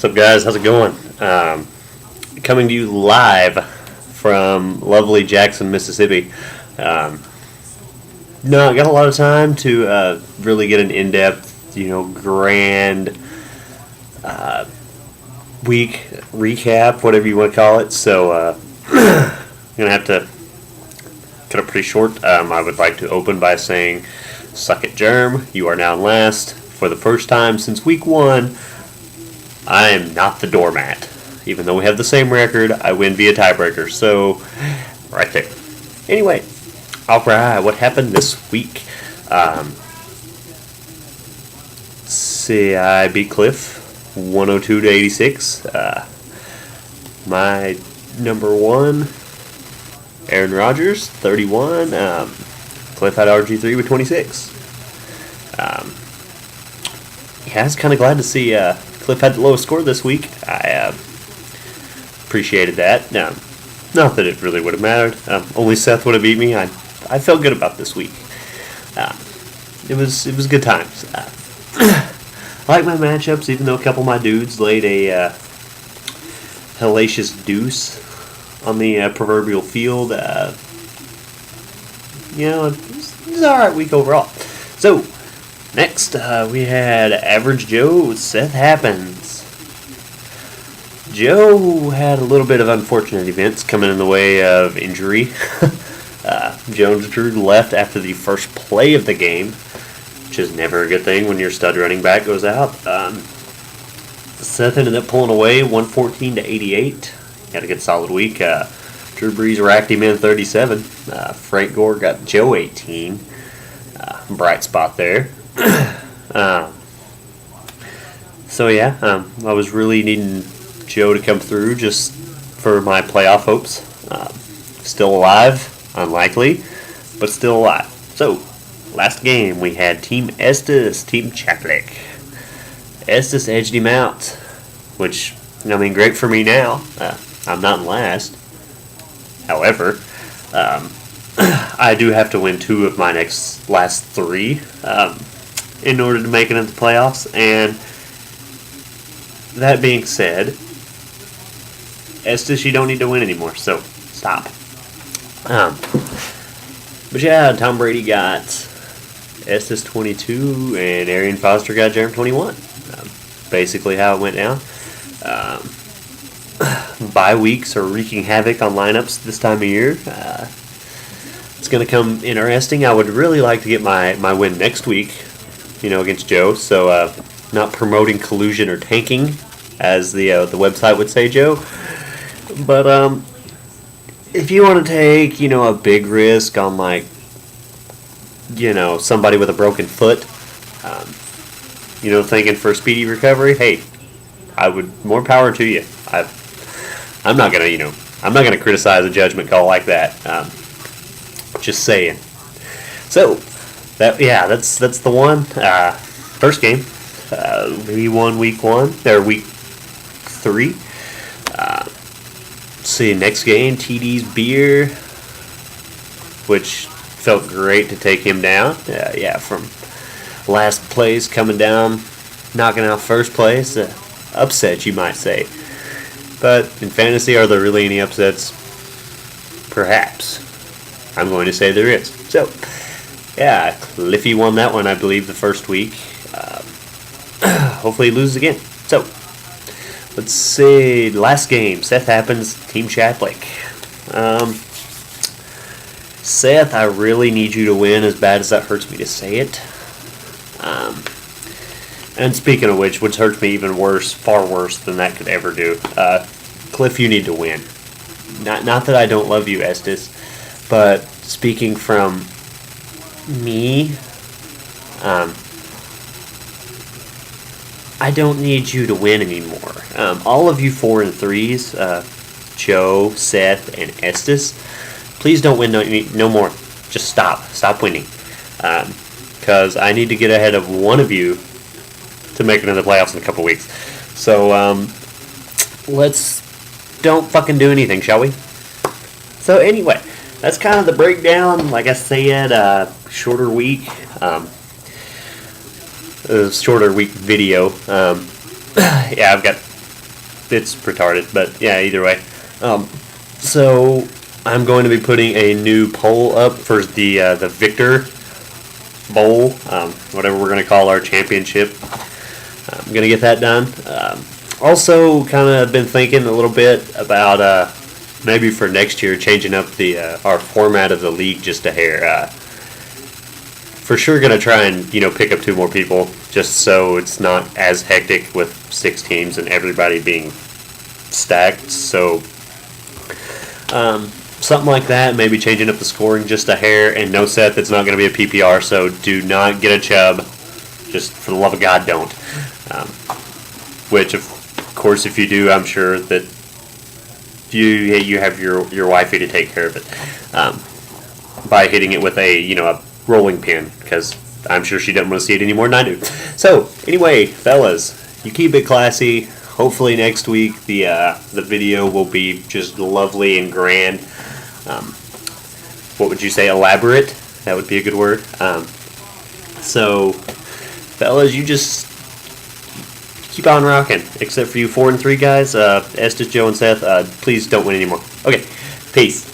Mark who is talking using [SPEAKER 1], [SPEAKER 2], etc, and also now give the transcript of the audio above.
[SPEAKER 1] What's up, guys? How's it going? Coming to you live from lovely Jackson, Mississippi. No, I got a lot of time to really get an in-depth, grand week recap, whatever you want to call it. So I'm gonna have to cut it pretty short. I would like to open by saying, suck it, Germ. You are now last. For the first time since week 1, I am not the doormat. Even though we have the same record, I win via tiebreaker. So, right there. Anyway, alright, what happened this week? See, I beat Cliff 102-86. My number 1, Aaron Rodgers, 31. Cliff had RG3 with 26. I was kind of glad to see Cliff had the lowest score this week. I appreciated that. Not that it really would have mattered. Only Seth would have beat me. I felt good about this week. It was good times. I like my matchups, even though a couple of my dudes laid a hellacious deuce on the proverbial field. It was an alright week overall. So, next, we had Average Joe with Seth Happens. Joe had a little bit of unfortunate events coming in the way of injury. Jones-Drew left after the first play of the game, which is never a good thing when your stud running back goes out. Seth ended up pulling away 114-88. Had a good solid week. Drew Brees racked him in 37. Frank Gore got Joe 18. Bright spot there. I was really needing Joe to come through just for my playoff hopes. Still alive, unlikely, but still alive. So, last game we had Team Estes, Team Chaplik. Estes edged him out, which, great for me now. I'm not in last. However, I do have to win 2 of my last 3 in order to make it into the playoffs. And that being said, Estes, you don't need to win anymore, so stop. But yeah, Tom Brady got Estes 22 and Arian Foster got Jerem 21. Basically how it went down. Bye weeks are wreaking havoc on lineups this time of year. It's going to come interesting. I would really like to get my win next week, against Joe. So not promoting collusion or tanking, as the website would say, Joe. But if you want to take, a big risk on somebody with a broken foot, thinking for a speedy recovery, hey, I would more power to you. I'm not gonna criticize a judgment call like that. Just saying. So that's the one. First game, we won week 1 or week 3. See, next game, TD's Beer, which felt great to take him down. From last place coming down, knocking out first place. Upset, you might say. But in fantasy, are there really any upsets? Perhaps. I'm going to say there is. So, Cliffy won that one, I believe, the first week. Hopefully he loses again. So, let's see. Last game, Seth Happens, Team Chaplik. Seth, I really need you to win, as bad as that hurts me to say it. And speaking of which hurts me even worse, far worse than that could ever do. Cliff, you need to win. Not that I don't love you, Estes, but speaking from me, I don't need you to win anymore. All of you 4 and 3s, Joe, Seth, and Estes, please don't win no more. Just stop winning, because I need to get ahead of one of you to make it into the playoffs in a couple weeks. So let's don't fucking do anything, shall we? So anyway, that's kind of the breakdown. Like I said, shorter week. Shorter week video. Yeah, I've got it's retarded, but yeah, either way. So I'm going to be putting a new poll up for the Victor Bowl, whatever we're going to call our championship. I'm going to get that done. Also, kind of been thinking a little bit about maybe for next year changing up the our format of the league just a hair. For sure, going to try and pick up 2 more people just so it's not as hectic with 6 teams and everybody being stacked. So something like that, maybe changing up the scoring just a hair. And no, Seth, it's not going to be a PPR, so do not get a Chubb. Just for the love of God, don't. Which, of course, if you do, I'm sure that you have your wifey to take care of it by hitting it with a rolling pin, because I'm sure she doesn't want to see it any more than I do. So anyway, fellas, you keep it classy. Hopefully next week the video will be just lovely and grand. What would you say? Elaborate? That would be a good word. So, fellas, you just keep on rocking. Except for you 4 and 3 guys, Estes, Joe, and Seth. Please don't win anymore. Okay, peace.